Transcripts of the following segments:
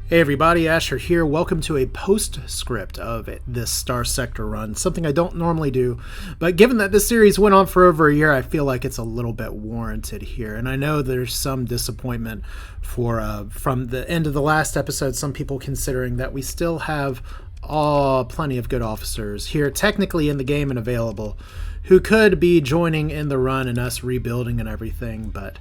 Hey everybody, Asher here. Welcome to a postscript of this Starsector run. Something I don't normally do, but given that this series went on for over a year, I feel like it's a little bit warranted here. And I know there's some disappointment from the end of the last episode, some people considering that we still have plenty of good officers here technically in the game and available who could be joining in the run and us rebuilding and everything, but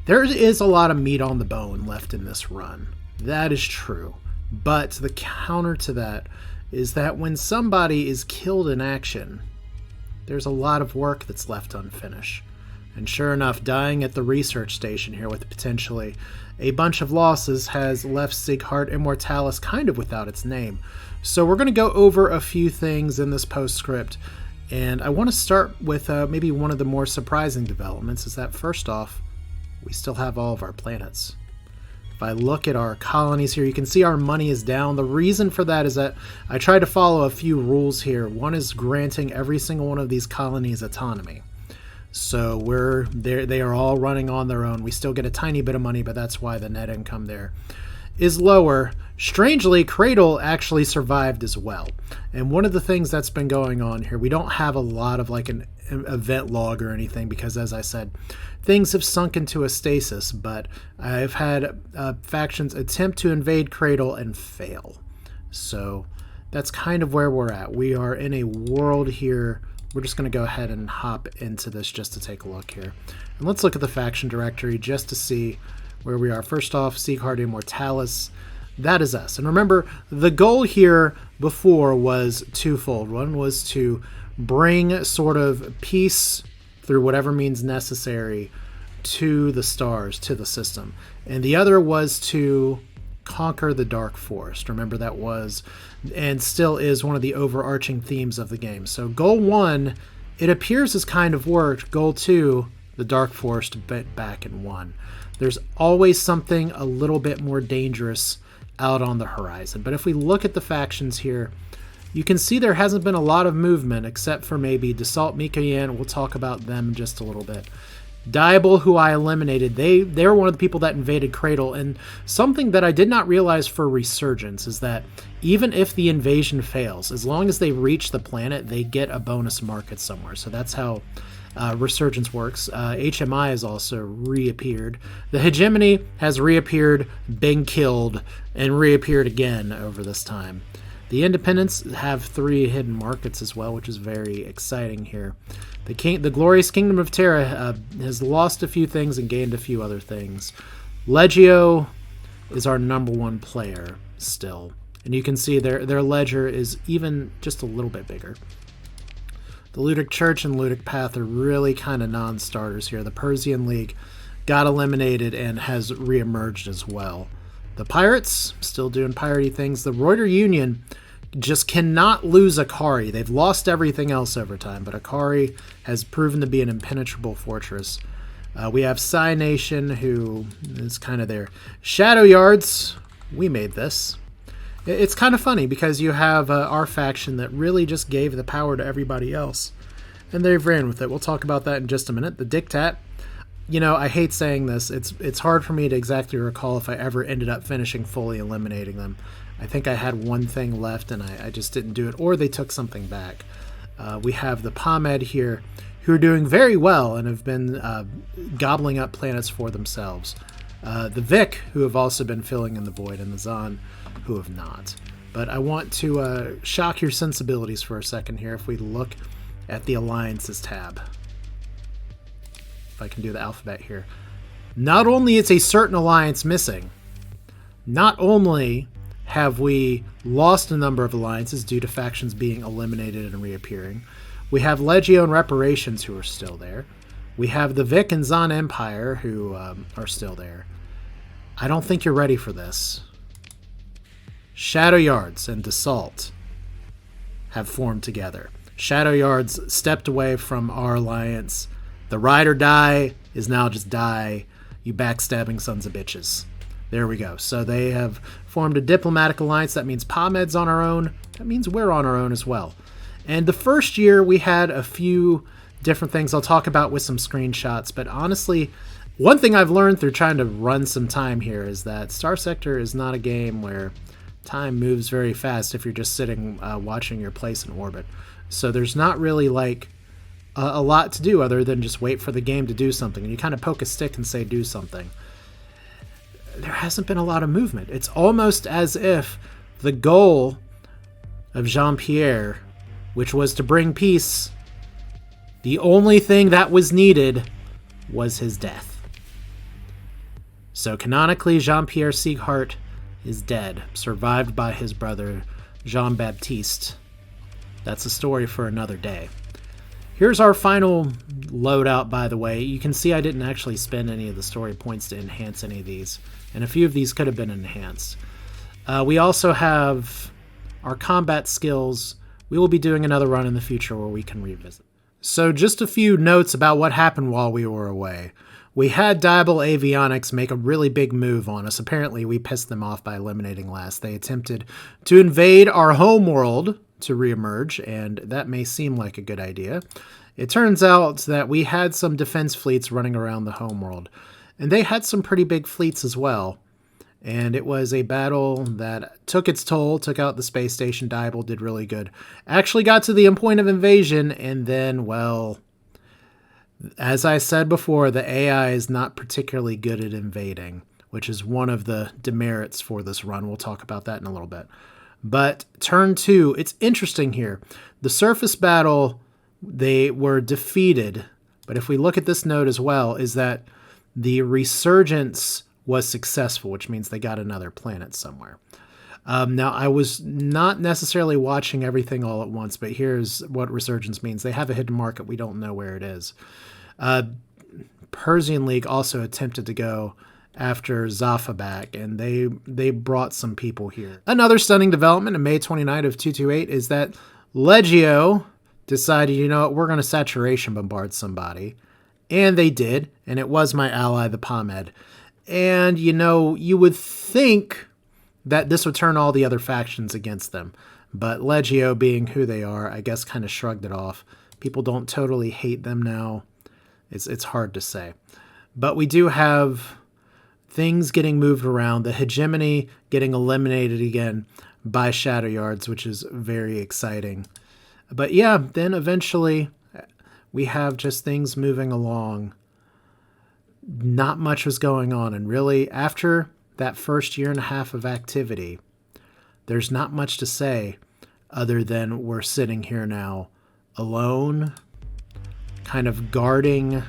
there is a lot of meat on the bone left in this run. That is true. But the counter to that is that when somebody is killed in action, there's a lot of work that's left unfinished. And sure enough, dying at the research station here with potentially a bunch of losses has left Sieghart Immortalis kind of without its name. So we're going to go over a few things in this postscript. And I want to start with maybe one of the more surprising developments is that first off, we still have all of our planets. If I look at our colonies here, you can see our money is down. The reason for that is that I try to follow a few rules here. One is granting every single one of these colonies autonomy. So they are all running on their own. We still get a tiny bit of money, but that's why the net income there is lower. Strangely, Cradle actually survived as well. And one of the things that's been going on here, we don't have a lot of like an event log or anything because, as I said, things have sunk into a stasis, but I've had factions attempt to invade Cradle and fail. So that's kind of where we're at. We are in a world here. We're just going to go ahead and hop into this just to take a look here. And let's look at the faction directory just to see where we are. First off, Sieghart Immortalis. That is us. And remember, the goal here before was twofold. One was to bring sort of peace through whatever means necessary to the stars, to the system. And the other was to conquer the Dark Forest. Remember, that was and still is one of the overarching themes of the game. So goal one, it appears has kind of worked. Goal two, the Dark Forest bit back and won. There's always something a little bit more dangerous out on the horizon. But if we look at the factions here, you can see there hasn't been a lot of movement except for maybe Dassault-Mikoyan. We'll talk about them in just a little bit. Diable, who I eliminated, they're one of the people that invaded Cradle, and something that I did not realize for Resurgence is that even if the invasion fails, as long as they reach the planet, they get a bonus market somewhere. So that's how Resurgence works. HMI has also reappeared. The Hegemony has reappeared, been killed, and reappeared again over this time. The Independents have 3 hidden markets as well, which is very exciting here. The glorious Kingdom of Terra has lost a few things and gained a few other things. Legio is our #1 player still. And you can see their ledger is even just a little bit bigger. The Ludic Church and Ludic Path are really kind of non-starters here. The Persian League got eliminated and has reemerged as well. The Pirates, still doing piratey things. The Reuter Union just cannot lose Akari. They've lost everything else over time, but Akari has proven to be an impenetrable fortress. We have Psy Nation, who is kind of there. Shadow Yards, we made this. It's kind of funny because you have our faction that really just gave the power to everybody else, and they've ran with it. We'll talk about that in just a minute. The Dictat, you know, I hate saying this. It's hard for me to exactly recall if I ever ended up finishing fully eliminating them. I think I had one thing left and I just didn't do it, or they took something back. We have the POMED here, who are doing very well and have been gobbling up planets for themselves. The Vic, who have also been filling in the void, and the Zon, who have not. But I want to shock your sensibilities for a second here if we look at the Alliances tab. If I can do the alphabet here. Not only is a certain alliance missing, not only have we lost a number of alliances due to factions being eliminated and reappearing, we have Legio and Reparations who are still there. We have the Vic and Zon Empire who are still there. I don't think you're ready for this. Shadow Yards and Dassault have formed together. Shadow Yards stepped away from our alliance. The ride or die is now just die, you backstabbing sons of bitches. There we go. So they have formed a diplomatic alliance. That means POMED's on our own. That means we're on our own as well. And the first year we had a few different things I'll talk about with some screenshots, but honestly, One thing I've learned through trying to run some time here is that Starsector is not a game where time moves very fast if you're just sitting watching your place in orbit. So there's not really like a lot to do other than just wait for the game to do something. And you kind of poke a stick and say, do something. There hasn't been a lot of movement. It's almost as if the goal of Jean Pierre, which was to bring peace, the only thing that was needed was his death. So canonically, Jean Pierre Sieghart is dead, survived by his brother Jean-Baptiste. That's a story for another day. Here's our final loadout, by the way. You can see I didn't actually spend any of the story points to enhance any of these, and a few of these could have been enhanced. We also have our combat skills. We will be doing another run in the future where we can revisit. So just a few notes about what happened while we were away. We had Diable Avionics make a really big move on us. Apparently, we pissed them off by eliminating last. They attempted to invade our homeworld to reemerge, and that may seem like a good idea. It turns out that we had some defense fleets running around the homeworld, and they had some pretty big fleets as well. And it was a battle that took its toll, took out the space station. Diable did really good. Actually got to the point of invasion, and then, well, as I said before, the AI is not particularly good at invading, which is one of the demerits for this run. We'll talk about that in a little bit. But turn 2, it's interesting here. The surface battle, they were defeated. But if we look at this note as well, is that the resurgence was successful, which means they got another planet somewhere. Now, I was not necessarily watching everything all at once, but here's what resurgence means. They have a hidden market. We don't know where it is. Persian League also attempted to go after Zaffa back, and they brought some people here. Another stunning development in May 29 of 228 is that Legio decided, you know what, we're going to saturation bombard somebody. And they did, and it was my ally, the Pomed. And, you know, you would think that this would turn all the other factions against them. But Legio, being who they are, I guess kind of shrugged it off. People don't totally hate them now. It's hard to say. But we do have things getting moved around. The hegemony getting eliminated again by Shadow Yards, which is very exciting. But yeah, then eventually we have just things moving along. Not much was going on. And really, after that first year and a half of activity, there's not much to say other than we're sitting here now alone, kind of guarding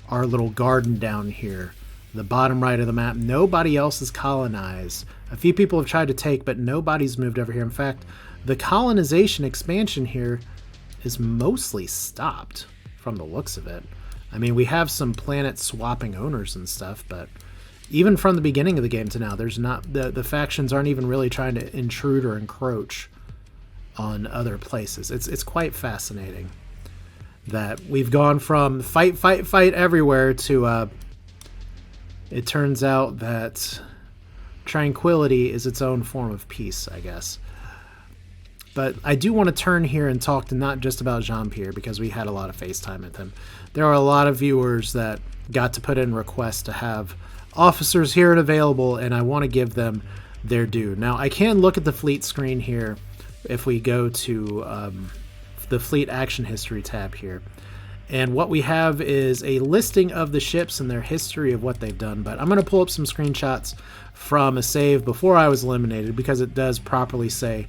our little garden down here. The bottom right of the map, nobody else is colonized. A few people have tried to take, but nobody's moved over here. In fact, the colonization expansion here is mostly stopped from the looks of it. I mean, we have some planet swapping owners and stuff, but even from the beginning of the game to now, there's not the factions aren't even really trying to intrude or encroach on other places. It's quite fascinating that we've gone from fight everywhere to it turns out that tranquility is its own form of peace, I guess. But I do want to turn here and talk to not just about Jean Pierre, because we had a lot of FaceTime with him. There are a lot of viewers that got to put in requests to have officers here and available, and I want to give them their due. Now, I can look at the fleet screen here if we go to the fleet action history tab here. And what we have is a listing of the ships and their history of what they've done. But I'm going to pull up some screenshots from a save before I was eliminated, because it does properly say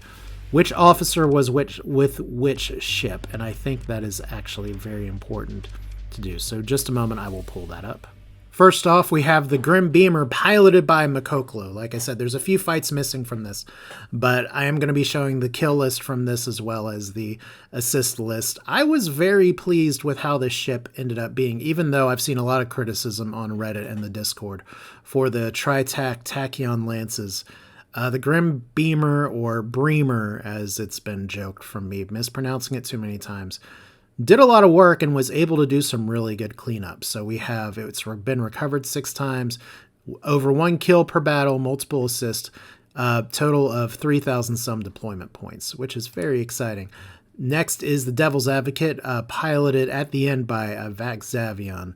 which officer was with which ship. And I think that is actually very important to do. So just a moment, I will pull that up. First off, we have the Grim Beamer piloted by Makoklo. Like I said, there's a few fights missing from this, but I am going to be showing the kill list from this as well as the assist list. I was very pleased with how this ship ended up being, even though I've seen a lot of criticism on Reddit and the Discord for the Tritac Tachyon Lances. The Grim Beamer, or Breamer as it's been joked from me, mispronouncing it too many times, did a lot of work and was able to do some really good cleanup. So we have, it's been recovered 6 times, over 1 kill per battle, multiple assists, total of 3,000 some deployment points, which is very exciting. Next is the Devil's Advocate, piloted at the end by Vax Zavion.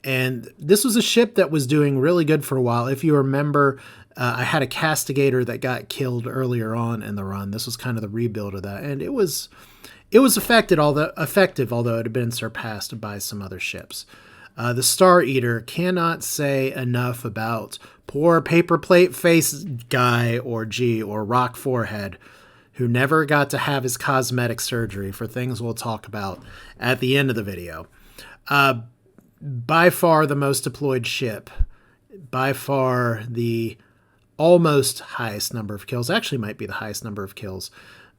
And this was a ship that was doing really good for a while. If you remember, I had a Castigator that got killed earlier on in the run. This was kind of the rebuild of that, and it was effective, although it had been surpassed by some other ships. The Star Eater, cannot say enough about poor paper plate face guy or G or rock forehead, who never got to have his cosmetic surgery for things we'll talk about at the end of the video. By far the most deployed ship, by far the almost highest number of kills, actually might be the highest number of kills.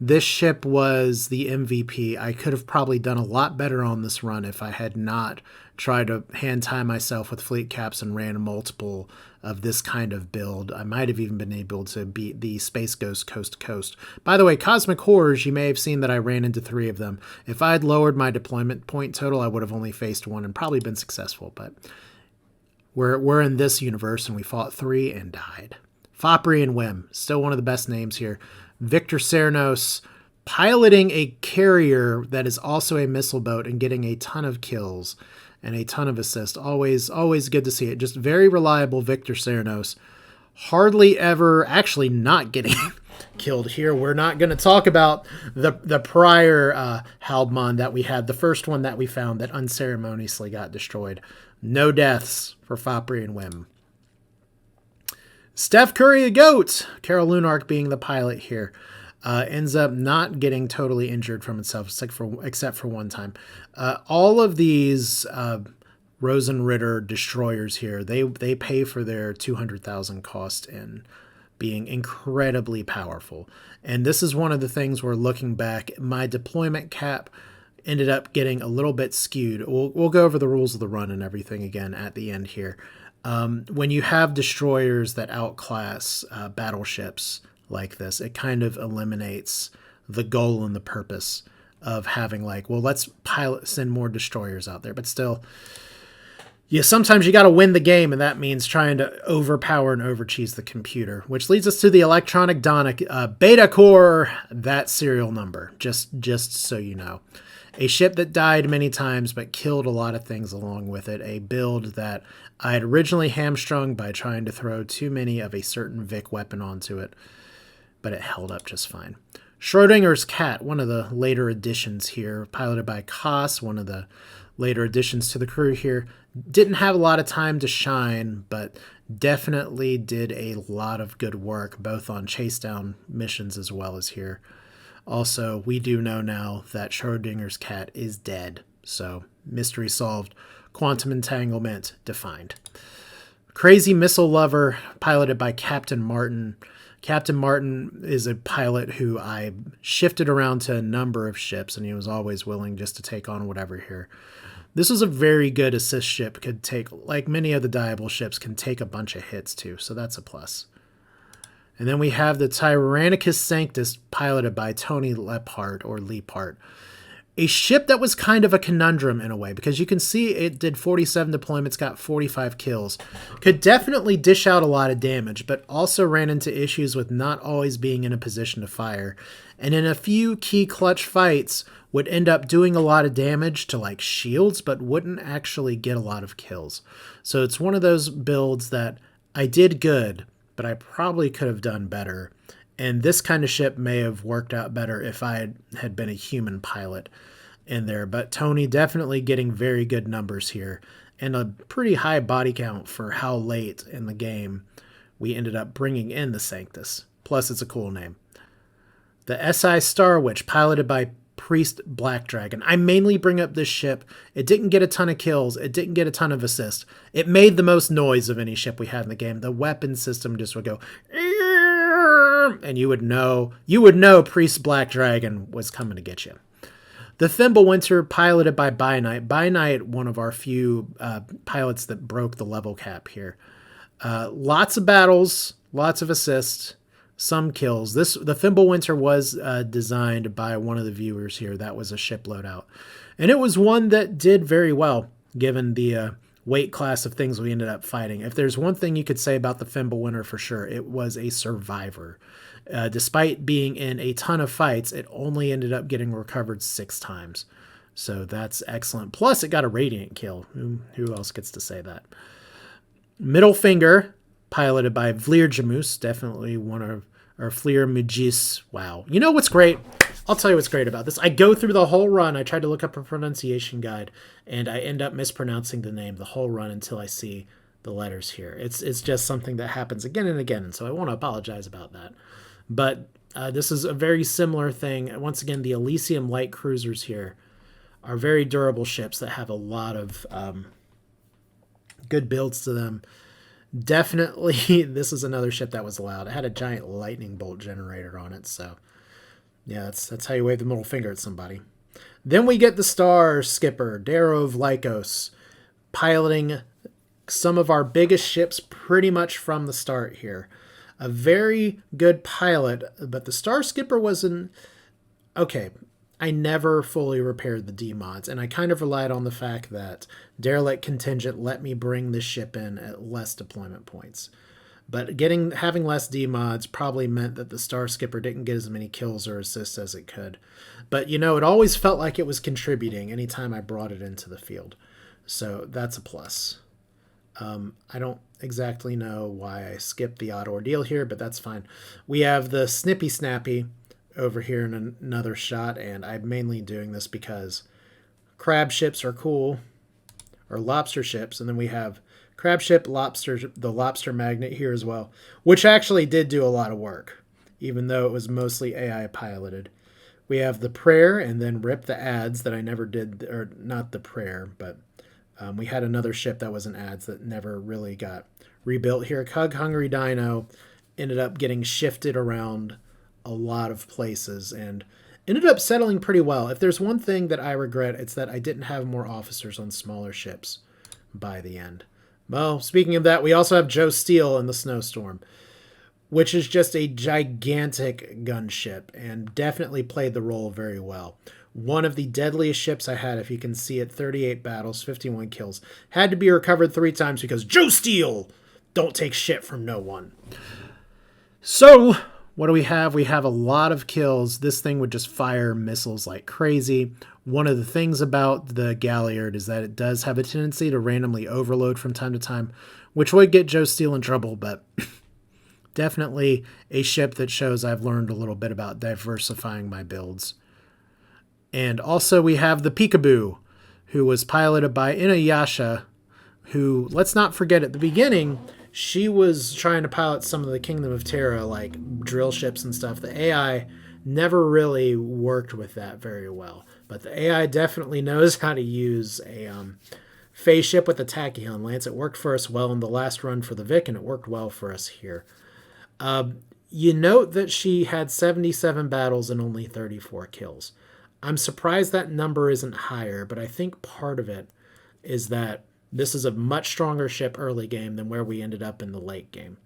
This ship was the MVP. I could have probably done a lot better on this run if I had not tried to hand tie myself with fleet caps and ran multiple of this kind of build. I might have even been able to beat the Space Ghost coast to coast. By the way, Cosmic Horrors, you may have seen that I ran into 3 of them. If I had lowered my deployment point total, I would have only faced 1 and probably been successful. But we're in this universe, and we fought 3 and died. Fopri and Wim, still one of the best names here. Victor Cernos piloting a carrier that is also a missile boat and getting a ton of kills and a ton of assists. Always good to see it. Just very reliable Victor Cernos. Hardly ever actually not getting killed here. We're not going to talk about the prior Halbmon that we had, the first one that we found that unceremoniously got destroyed. No deaths for Fopri and Wim. Steph Curry a goat, Carol Lunark being the pilot here, ends up not getting totally injured from itself, except for one time. All of these Rosenritter destroyers here, they pay for their 200,000 cost in being incredibly powerful. And this is one of the things where, looking back, my deployment cap ended up getting a little bit skewed. We'll go over the rules of the run and everything again at the end here. When you have destroyers that outclass battleships like this, it kind of eliminates the goal and the purpose of having, like, well, let's send more destroyers out there. But still, yeah, sometimes you got to win the game, and that means trying to overpower and overcheese the computer, which leads us to the Electronic Donic Beta Core, that serial number, just so you know. A ship that died many times but killed a lot of things along with it. A build that I had originally hamstrung by trying to throw too many of a certain Vic weapon onto it, but it held up just fine. Schrodinger's Cat, one of the later additions here, piloted by Koss, one of the later additions to the crew here. Didn't have a lot of time to shine, but definitely did a lot of good work, both on chase down missions as well as here. Also, we do know now that Schrodinger's Cat is dead, so mystery solved, quantum entanglement defined. Crazy Missile Lover, piloted by Captain Martin. Captain Martin is a pilot who I shifted around to a number of ships, and he was always willing just to take on whatever here. This was a very good assist ship, could take, like many of the Diable ships, can take a bunch of hits too, so that's a plus. And then we have the Tyrannicus Sanctus, piloted by Tony Lephart, or Leapart. A ship that was kind of a conundrum in a way, because you can see it did 47 deployments, got 45 kills. Could definitely dish out a lot of damage, but also ran into issues with not always being in a position to fire. And in a few key clutch fights, would end up doing a lot of damage to, like, shields, but wouldn't actually get a lot of kills. So it's one of those builds that I did good, but I probably could have done better. And this kind of ship may have worked out better if I had been a human pilot in there. But Tony definitely getting very good numbers here, and a pretty high body count for how late in the game we ended up bringing in the Sanctus. Plus, it's a cool name. The SI Star Witch, piloted by Priest Black Dragon. I mainly bring up this ship. It didn't get a ton of kills. It didn't get a ton of assists. It made the most noise of any ship we had in the game. The weapon system just would go, and you would know Priest Black Dragon was coming to get you. The Thimblewinter, piloted by By-Night. By-Night, one of our few pilots that broke the level cap here. Lots of battles, lots of assists, some kills. The Thimblewinter was designed by one of the viewers here. That was a ship loadout. And it was one that did very well, given the weight class of things we ended up fighting. If there's one thing you could say about the Thimblewinter for sure, it was a survivor. Despite being in a ton of fights, it only ended up getting recovered 6 times. So that's excellent. Plus, it got a radiant kill. Who else gets to say that? Middle Finger, piloted by Vleerjamus, definitely one of, or Vleermagis. Wow. You know what's great? I'll tell you what's great about this. I go through the whole run. I tried to look up a pronunciation guide, and I end up mispronouncing the name the whole run until I see the letters here. It's just something that happens again and again, and so I want to apologize about that. But this is a very similar thing. Once again, the Elysium light cruisers here are very durable ships that have a lot of good builds to them. Definitely, this is another ship that was allowed. It had a giant lightning bolt generator on it, so yeah, that's how you wave the middle finger at somebody. Then we get the Starskipper, Darrow of Lycos, piloting some of our biggest ships pretty much from the start here. A very good pilot, but the Starskipper was an... Okay, I never fully repaired the D-mods, and I kind of relied on the fact that Derelict Contingent let me bring this ship in at less deployment points. But having less D-mods probably meant that the Starskipper didn't get as many kills or assists as it could. But, you know, it always felt like it was contributing anytime I brought it into the field. So that's a plus. I don't exactly know why I skipped the odd ordeal here, but that's fine. We have the Snippy Snappy over here in another shot, and I'm mainly doing this because crab ships are cool, or lobster ships, and then we have crab ship, lobster, the lobster magnet here as well, which actually did do a lot of work, even though it was mostly AI piloted. We have the prayer, and then rip the ads that I never did, or not the prayer, but we had another ship that was an ads that never really got rebuilt here. Cug Hungry Dino ended up getting shifted around a lot of places and ended up settling pretty well. If there's one thing that I regret, it's that I didn't have more officers on smaller ships by the end. Well, speaking of that, we also have Joe Steele in the Snowstorm, which is just a gigantic gunship and definitely played the role very well. One of the deadliest ships I had, if you can see it, 38 battles, 51 kills. Had to be recovered 3 times because Joe Steele don't take shit from no one. So, what do we have? We have a lot of kills. This thing would just fire missiles like crazy. One of the things about the Galliard is that it does have a tendency to randomly overload from time to time, which would get Joe Steele in trouble, but definitely a ship that shows I've learned a little bit about diversifying my builds. And also we have the Peekaboo, who was piloted by Inuyasha, who, let's not forget, at the beginning, she was trying to pilot some of the Kingdom of Terra, like drill ships and stuff. The AI never really worked with that very well. But the AI definitely knows how to use a phase ship with a Tachyon Lance. It worked for us well in the last run for the Vic, and it worked well for us here. You note that she had 77 battles and only 34 kills. I'm surprised that number isn't higher, but I think part of it is that this is a much stronger ship early game than where we ended up in the late game,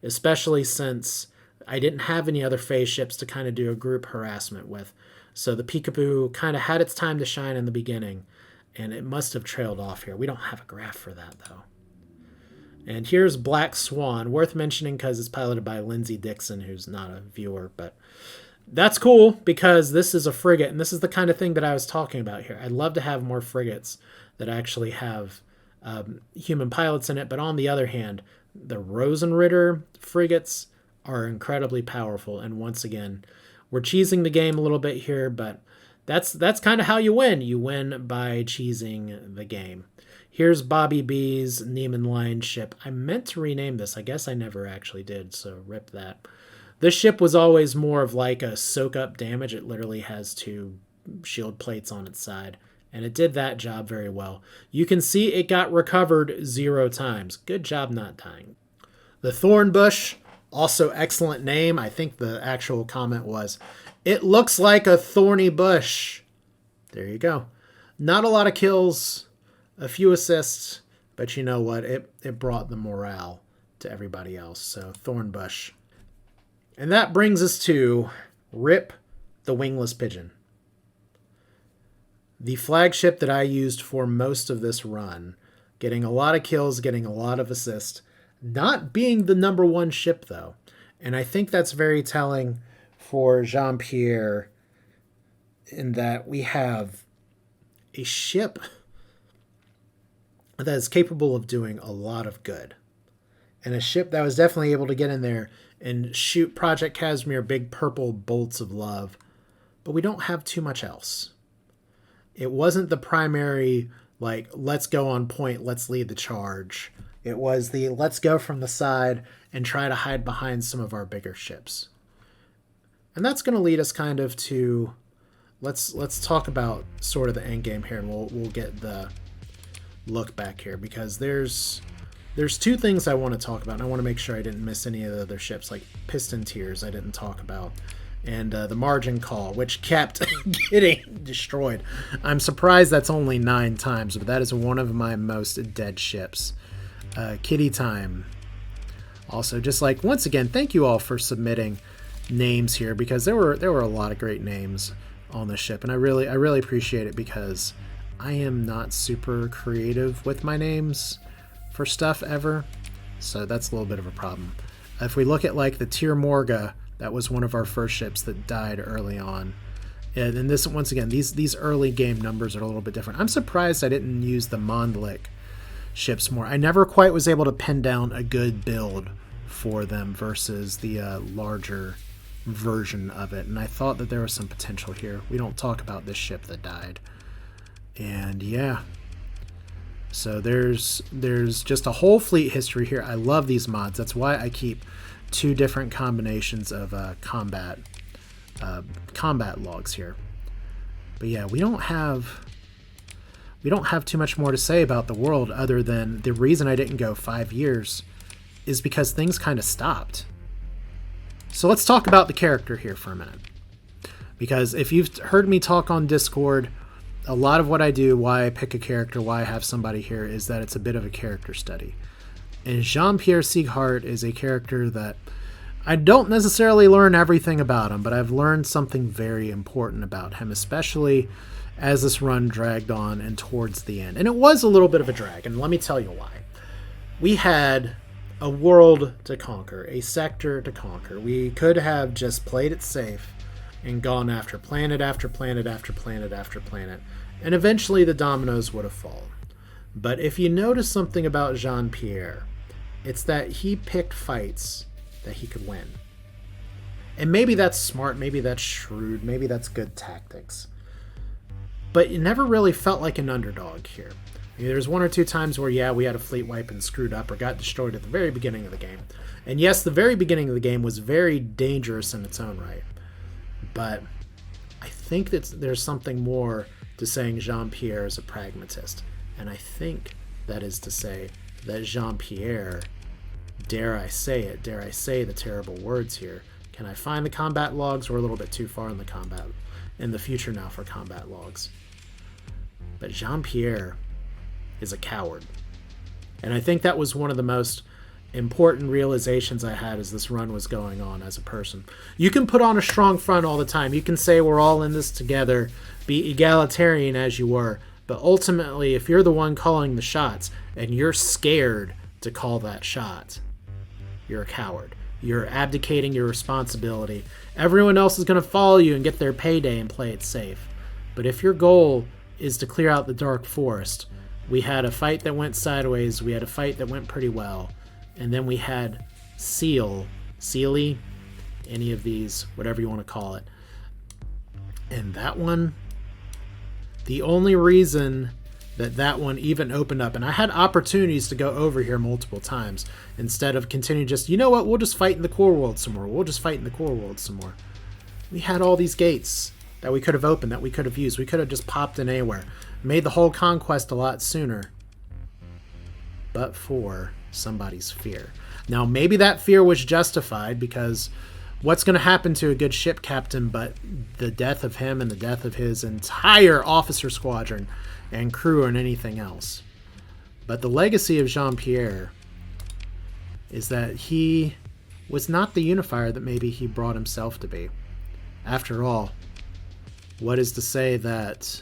especially since I didn't have any other phase ships to kind of do a group harassment with. So the Peekaboo kind of had its time to shine in the beginning, and it must have trailed off here. We don't have a graph for that, though. And here's Black Swan, worth mentioning because it's piloted by Lindsay Dixon, who's not a viewer, but that's cool because this is a frigate, and this is the kind of thing that I was talking about here. I'd love to have more frigates that actually have human pilots in it, but on the other hand, the Rosenritter frigates are incredibly powerful, and once again, we're cheesing the game a little bit here, but that's kind of how you win. You win by cheesing the game. Here's Bobby B's Neiman Line ship. I meant to rename this. I guess I never actually did, so rip that. This ship was always more of like a soak-up damage. It literally has 2 shield plates on its side, and it did that job very well. You can see it got recovered 0 times. Good job not dying. The Thornbush, also excellent name. I think the actual comment was, "It looks like a thorny bush." There you go. Not a lot of kills, a few assists, but you know what? It brought the morale to everybody else. So Thornbush. And that brings us to Rip the Wingless Pigeon. The flagship that I used for most of this run, getting a lot of kills, getting a lot of assists, not being the number 1 ship though. And I think that's very telling for Jean Pierre in that we have a ship that is capable of doing a lot of good. And a ship that was definitely able to get in there and shoot Project Casimir big purple bolts of love. But we don't have too much else. It wasn't the primary, like, let's go on point, let's lead the charge. It was the let's go from the side and try to hide behind some of our bigger ships. And that's going to lead us kind of to, let's talk about sort of the end game here, and we'll get the look back here, because there's two things I want to talk about, and I want to make sure I didn't miss any of the other ships, like Piston Tiers I didn't talk about, and the Margin Call, which kept getting destroyed. I'm surprised that's only 9 times, but that is one of my most dead ships. Kitty Time. Also, just like, once again, thank you all for submitting names here, because there were a lot of great names on the ship, and I really appreciate it, because I am not super creative with my names for stuff ever, so that's a little bit of a problem. If we look at like the Tier Morga, that was one of our first ships that died early on, and this, once again, these early game numbers are a little bit different. I'm surprised I didn't use the Mondlik ships more. I never quite was able to pin down a good build for them versus the larger version of it, and I thought that there was some potential here. We don't talk about this ship that died, and yeah, so there's just a whole fleet history here. I love these mods. That's why I keep 2 different combinations of combat logs here. But yeah, we don't have too much more to say about the world, other than the reason I didn't go 5 years is because things kind of stopped. So let's talk about the character here for a minute. Because if you've heard me talk on Discord, a lot of what I do, why I pick a character, why I have somebody here, is that it's a bit of a character study. And Jean Pierre Sieghart is a character that I don't necessarily learn everything about him, but I've learned something very important about him, especially as this run dragged on and towards the end. And it was a little bit of a drag, and let me tell you why. We had a world to conquer, a sector to conquer. We could have just played it safe and gone after planet after planet after planet after planet, and eventually the dominoes would have fallen. But if you notice something about Jean Pierre, it's that he picked fights that he could win. And maybe that's smart, maybe that's shrewd, maybe that's good tactics. But it never really felt like an underdog here. I mean, there's 1 or 2 times where, yeah, we had a fleet wipe and screwed up or got destroyed at the very beginning of the game. And yes, the very beginning of the game was very dangerous in its own right. But I think that there's something more to saying Jean Pierre is a pragmatist. And I think that is to say that Jean Pierre, dare I say the terrible words here. Can I find the combat logs? We're a little bit too far in the future now for combat logs. But Jean Pierre is a coward. And I think that was one of the most important realizations I had as this run was going on as a person. You can put on a strong front all the time. You can say we're all in this together, be egalitarian as you were, but ultimately if you're the one calling the shots and you're scared to call that shot, you're a coward. You're abdicating your responsibility. Everyone else is going to follow you and get their payday and play it safe. But if your goal is to clear out the Dark Forest, we had a fight that went sideways, we had a fight that went pretty well, and then we had Sealy, any of these, whatever you want to call it. And that one, the only reason that one even opened up, and I had opportunities to go over here multiple times, instead of continuing just, you know what, we'll just fight in the core world some more, we had all these gates that we could have opened, that we could have used. We could have just popped in anywhere, made the whole conquest a lot sooner, but for somebody's fear. Now, maybe that fear was justified, because what's going to happen to a good ship captain but the death of him and the death of his entire officer squadron and crew and anything else? But the legacy of Jean Pierre is that he was not the unifier that maybe he brought himself to be. After all, what is to say that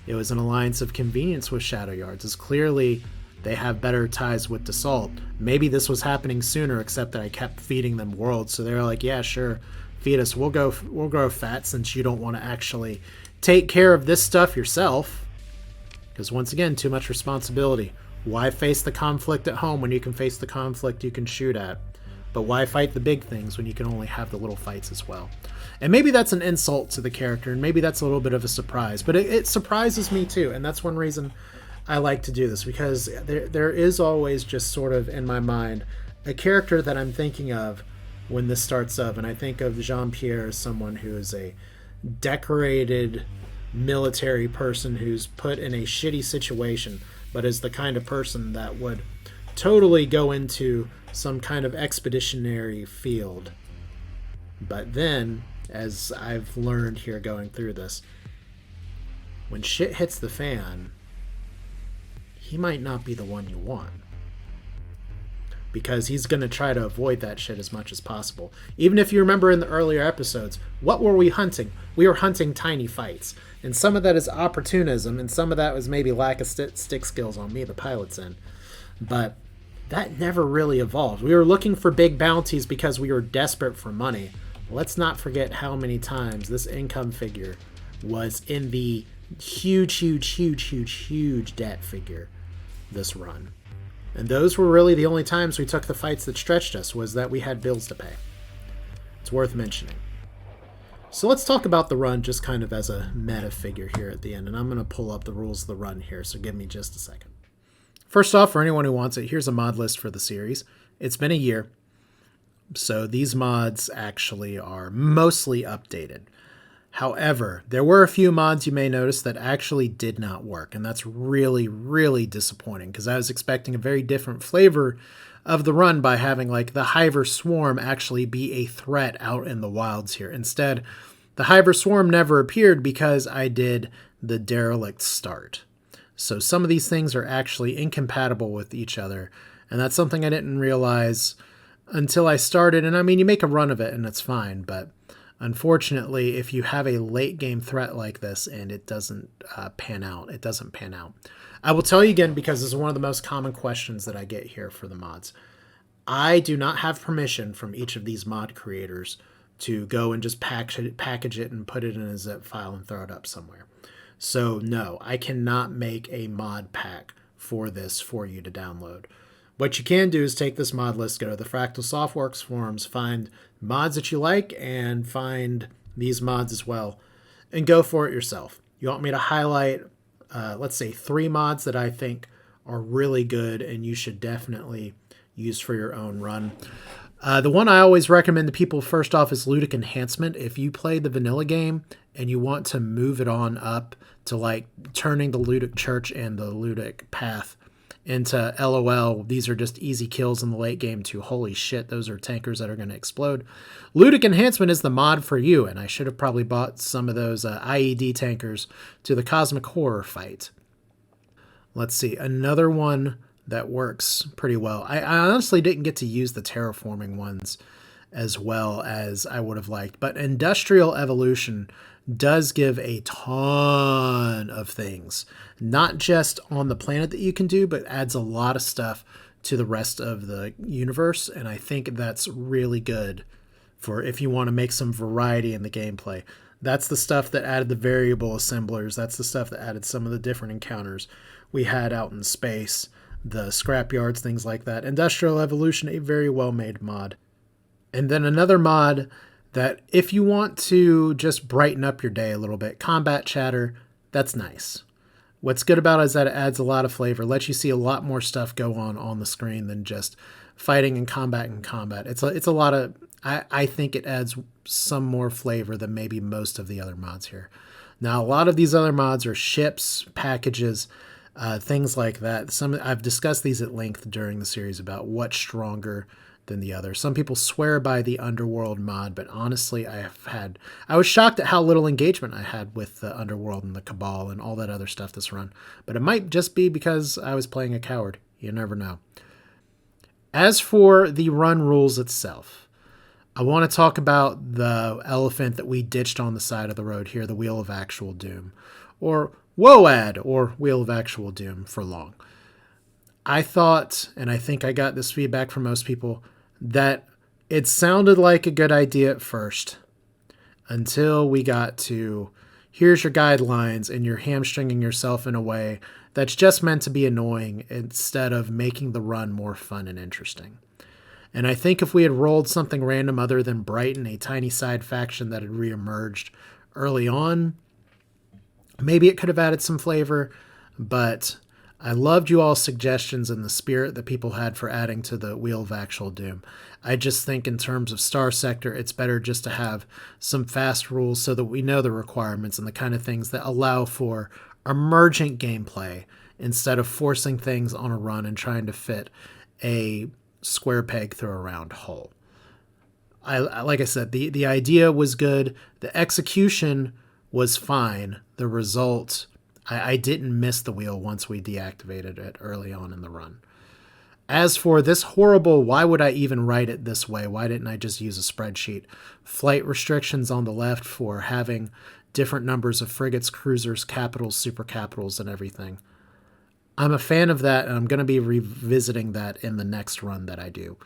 it was an alliance of convenience with Shadow Yards? As clearly they have better ties with Dassault. Maybe this was happening sooner, except that I kept feeding them worlds, so they're like, yeah, sure, feed us. We'll grow fat since you don't want to actually take care of this stuff yourself. Because once again, too much responsibility. Why face the conflict at home when you can face the conflict you can shoot at? But why fight the big things when you can only have the little fights as well? And maybe that's an insult to the character, and maybe that's a little bit of a surprise. But it surprises me too, and that's one reason I like to do this, because there is always just sort of in my mind a character that I'm thinking of when this starts up, and I think of Jean Pierre as someone who is a decorated military person who's put in a shitty situation, but is the kind of person that would totally go into some kind of expeditionary field. But then, as I've learned here going through this, when shit hits the fan, he might not be the one you want. Because he's going to try to avoid that shit as much as possible. Even if you remember in the earlier episodes, what were we hunting? We were hunting tiny fights. And some of that is opportunism, and some of that was maybe lack of stick skills on me, the pilot's end. But that never really evolved. We were looking for big bounties because we were desperate for money. Let's not forget how many times this income figure was in the huge debt figure this run. And those were really the only times we took the fights that stretched us, was that we had bills to pay. It's worth mentioning. So let's talk about the run just kind of as a meta figure here at the end. And I'm going to pull up the rules of the run here, so give me just a second. First off, for anyone who wants it, here's a mod list for the series. It's been a year, so these mods actually are mostly updated. However, there were a few mods you may notice that actually did not work, and that's really disappointing, because I was expecting a very different flavor of the run by having like the Hiver Swarm actually be a threat out in the wilds here. Instead, the Hiver Swarm never appeared because I did the Derelict start. So some of these things are actually incompatible with each other, and that's something I didn't realize until I started. And I mean, you make a run of it and it's fine, but unfortunately, if you have a late game threat like this and it doesn't pan out, it doesn't pan out. I will tell you again, because this is one of the most common questions that I get here for the mods. I do not have permission from each of these mod creators to go and just package it and put it in a zip file and throw it up somewhere. So no, I cannot make a mod pack for this for you to download. What you can do is take this mod list, go to the Fractal Softworks forums, find mods that you like, and find these mods as well, and go for it yourself. You want me to highlight, let's say, 3 mods that I think are really good and you should definitely use for your own run. The one I always recommend to people first off is Ludic Enhancement. If you play the vanilla game and you want to move it on up to like turning the Ludic Church and the Ludic Path into LOL, these are just easy kills in the late game to holy shit, those are tankers that are going to explode. Ludic Enhancement is the mod for you, and I should have probably bought some of those IED tankers to the Cosmic Horror fight. Let's see, another one that works pretty well. I honestly didn't get to use the terraforming ones as well as I would have liked, but Industrial Evolution does give a ton of things, not just on the planet that you can do, but adds a lot of stuff to the rest of the universe, and I think that's really good for if you want to make some variety in the gameplay. That's the stuff that added the variable assemblers. That's the stuff that added some of the different encounters we had out in space, the scrapyards, things like that. Industrial Evolution, a very well-made mod. And then another mod that if you want to just brighten up your day a little bit, Combat Chatter, that's nice. What's good about it is that it adds a lot of flavor, lets you see a lot more stuff go on the screen than just fighting and combat. It's a lot of, I think it adds some more flavor than maybe most of the other mods here. Now, a lot of these other mods are ships, packages, things like that. I've discussed these at length during the series about what's stronger than the other. Some people swear by the Underworld mod, but honestly, I was shocked at how little engagement I had with the Underworld and the Cabal and all that other stuff this run. But it might just be because I was playing a coward. You never know. As for the run rules itself, I want to talk about the elephant that we ditched on the side of the road here, the Wheel of Actual Doom, or WOAD, or Wheel of Actual Doom for long. I thought, and I think I got this feedback from most people, that it sounded like a good idea at first until we got to here's your guidelines, and you're hamstringing yourself in a way that's just meant to be annoying instead of making the run more fun and interesting. And I think if we had rolled something random other than Brighton, a tiny side faction that had reemerged early on, maybe it could have added some flavor, but I loved you all's suggestions and the spirit that people had for adding to the Wheel of Actual Doom. I just think in terms of Starsector, it's better just to have some fast rules so that we know the requirements and the kind of things that allow for emergent gameplay instead of forcing things on a run and trying to fit a square peg through a round hole. Like I said, the idea was good. The execution was fine. The result, I didn't miss the wheel once we deactivated it early on in the run. As for this horrible, why would I even write it this way? Why didn't I just use a spreadsheet? Flight restrictions on the left for having different numbers of frigates, cruisers, capitals, super capitals, and everything. I'm a fan of that, and I'm going to be revisiting that in the next run that I do.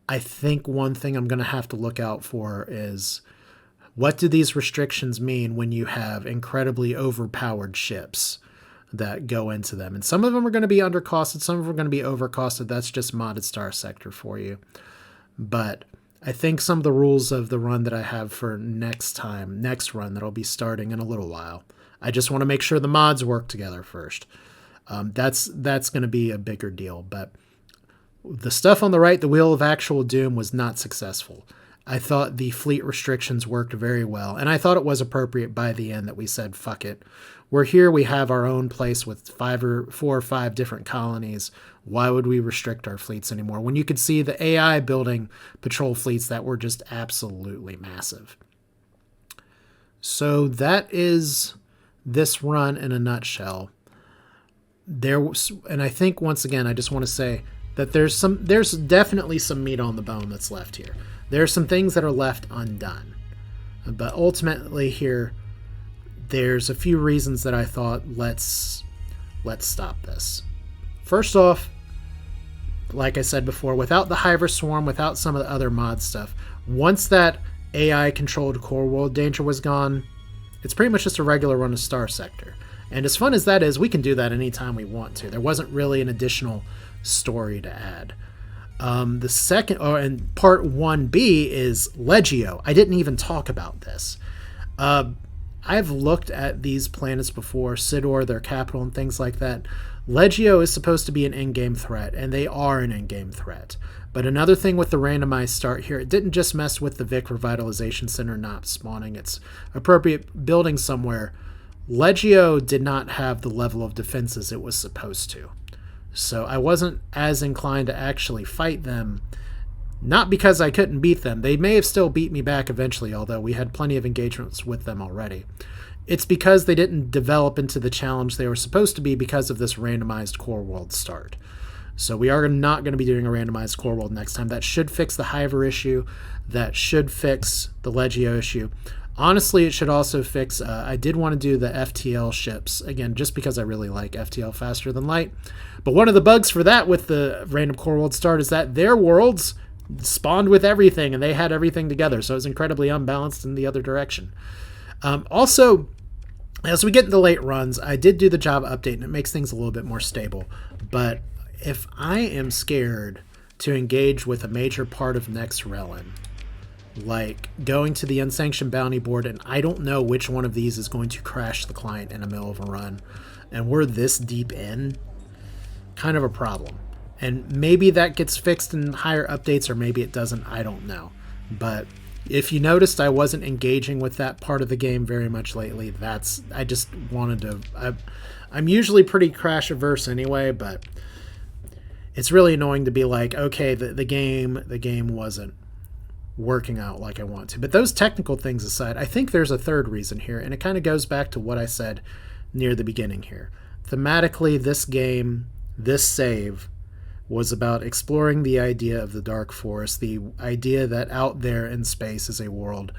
I think one thing I'm going to have to look out for is, what do these restrictions mean when you have incredibly overpowered ships that go into them? And some of them are going to be undercosted, some of them are going to be overcosted. That's just modded Starsector for you. But I think some of the rules of the run that I have for next run that'll be starting in a little while, I just want to make sure the mods work together first. That's going to be a bigger deal. But the stuff on the right, the Wheel of Actual Doom, was not successful. I thought the fleet restrictions worked very well, and I thought it was appropriate by the end that we said, fuck it. We're here, we have our own place with 4 or 5 different colonies. Why would we restrict our fleets anymore? When you could see the AI building patrol fleets that were just absolutely massive. So that is this run in a nutshell. And I think, once again, I just want to say that there's definitely some meat on the bone that's left here. There are some things that are left undone. But ultimately here, there's a few reasons that I thought, let's stop this. First off, like I said before, without the Hiver Swarm, without some of the other mod stuff, once that AI-controlled core world danger was gone, it's pretty much just a regular run of Starsector. And as fun as that is, we can do that anytime we want to. There wasn't really an additional story to add. The second, and part 1B is Legio. I didn't even talk about this. I've looked at these planets before, Sidor, their capital, and things like that. Legio is supposed to be an in-game threat, and they are an in-game threat. But another thing with the randomized start here, it didn't just mess with the Vic Revitalization Center not spawning its appropriate building somewhere. Legio did not have the level of defenses it was supposed to. So I wasn't as inclined to actually fight them, not because I couldn't beat them. They may have still beat me back eventually, although we had plenty of engagements with them already. It's because they didn't develop into the challenge they were supposed to be because of this randomized core world start. So we are not going to be doing a randomized core world next time. That should fix the Hiver issue. That should fix the Legio issue. Honestly, it should also fix, I did want to do the FTL ships, again, just because I really like FTL faster than light. But one of the bugs for that with the random core world start is that their worlds spawned with everything, and they had everything together, so it was incredibly unbalanced in the other direction. Also, as we get into late runs, I did do the Java update, and it makes things a little bit more stable. But if I am scared to engage with a major part of Nexerelin, like going to the unsanctioned bounty board, and I don't know which one of these is going to crash the client in the middle of a run, and we're this deep in, kind of a problem. And maybe that gets fixed in higher updates, or maybe it doesn't, I don't know. But if you noticed, I wasn't engaging with that part of the game very much lately. I just wanted to, I'm usually pretty crash averse anyway, but it's really annoying to be like, okay, the game wasn't working out like I want to. But those technical things aside, I think there's a third reason here, and it kind of goes back to what I said near the beginning here. Thematically, this game, this save, was about exploring the idea of the Dark Forest, the idea that out there in space is a world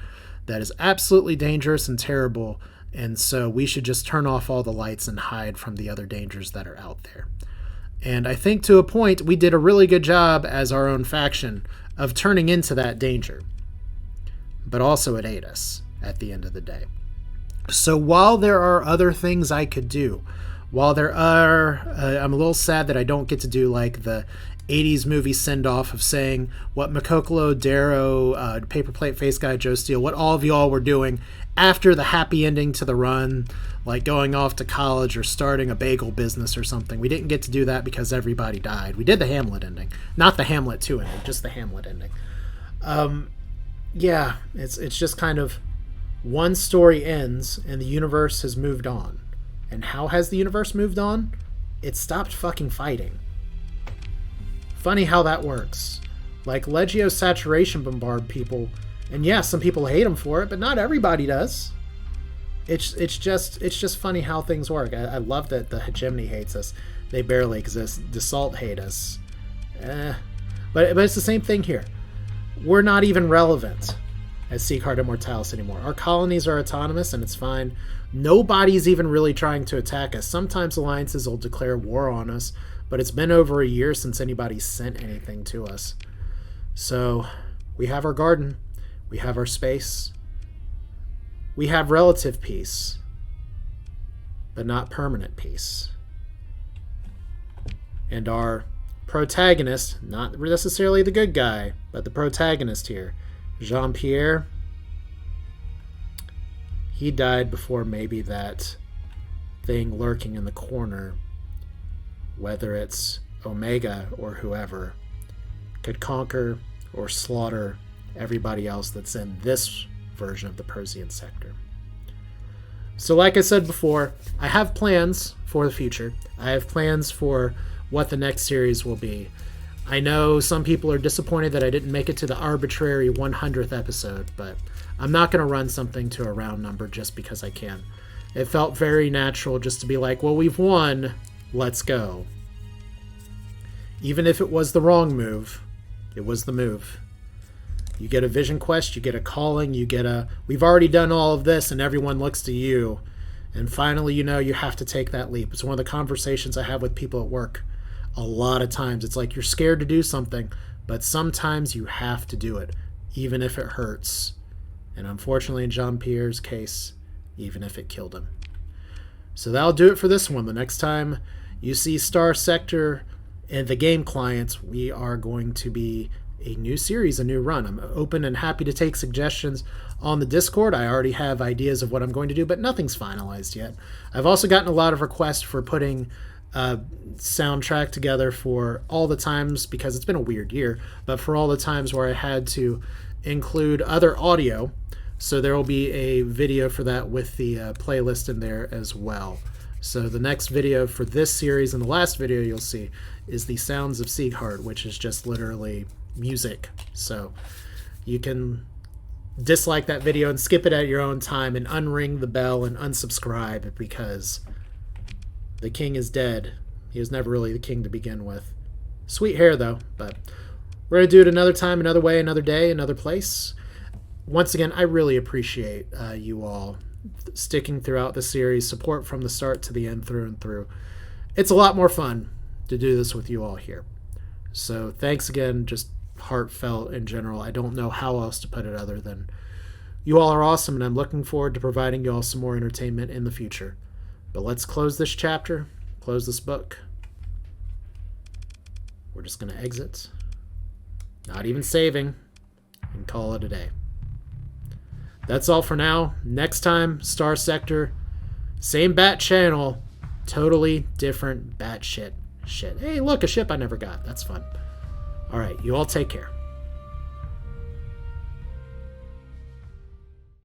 that is absolutely dangerous and terrible, and so we should just turn off all the lights and hide from the other dangers that are out there. And I think to a point, we did a really good job as our own faction of turning into that danger. But also it ate us at the end of the day. So while there are other things I could do, while there are, I'm a little sad that I don't get to do like the 80s movie send-off of saying what Makokolo, Darrow, Paper Plate Face Guy, Joe Steele, what all of y'all were doing after the happy ending to the run, like going off to college or starting a bagel business or something. We didn't get to do that because everybody died. We did the Hamlet ending. Not the Hamlet 2 ending, just the Hamlet ending. Yeah, it's just kind of one story ends and the universe has moved on. And how has the universe moved on? It stopped fucking fighting. Funny how that works. Like, Legio Saturation bombard people, and yeah, some people hate them for it, but not everybody does. It's just funny how things work. I love that the hegemony hates us. They barely exist. Dassault hate us. But it's the same thing here. We're not even relevant as Sieghart Immortalis anymore. Our colonies are autonomous and it's fine. Nobody's even really trying to attack us. Sometimes alliances will declare war on us, but it's been over a year since anybody sent anything to us. So we have our garden. We have our space. We have relative peace, but not permanent peace. And our protagonist, not necessarily the good guy, but the protagonist here, Jean Pierre, he died before maybe that thing lurking in the corner, whether it's Omega or whoever, could conquer or slaughter everybody else that's in this version of the Procyon sector. So like I said before, I have plans for the future. I have plans for what the next series will be. I know some people are disappointed that I didn't make it to the arbitrary 100th episode, but I'm not going to run something to a round number just because I can. It felt very natural just to be like, well, we've won, let's go. Even if it was the wrong move, it was the move. You get a vision quest, you get a calling, you get a, we've already done all of this and everyone looks to you. And finally, you know, you have to take that leap. It's one of the conversations I have with people at work. A lot of times it's like you're scared to do something, but sometimes you have to do it, even if it hurts. And unfortunately, in Jean Pierre's case, even if it killed him. So that'll do it for this one. The next time you see Starsector and the game clients, we are going to be a new series, a new run. I'm open and happy to take suggestions on the Discord. I already have ideas of what I'm going to do, but nothing's finalized yet. I've also gotten a lot of requests for putting a soundtrack together for all the times, because it's been a weird year, but for all the times where I had to include other audio. So there will be a video for that with the playlist in there as well. So the next video for this series and the last video you'll see is the Sounds of Sieghart, which is just literally music. So you can dislike that video and skip it at your own time and unring the bell and unsubscribe, because the king is dead. He was never really the king to begin with. Sweet hair though, but we're going to do it another time, another way, another day, another place. Once again, I really appreciate you all sticking throughout the series, support from the start to the end, through and through. It's a lot more fun to do this with you all here. So thanks again, just heartfelt in general. I don't know how else to put it other than you all are awesome, and I'm looking forward to providing you all some more entertainment in the future. But let's close this chapter, close this book. We're just going to exit, not even saving, and call it a day. That's all for now. Next time, Starsector, same bat channel, totally different batshit shit. Hey, look, a ship I never got. That's fun. All right, you all take care.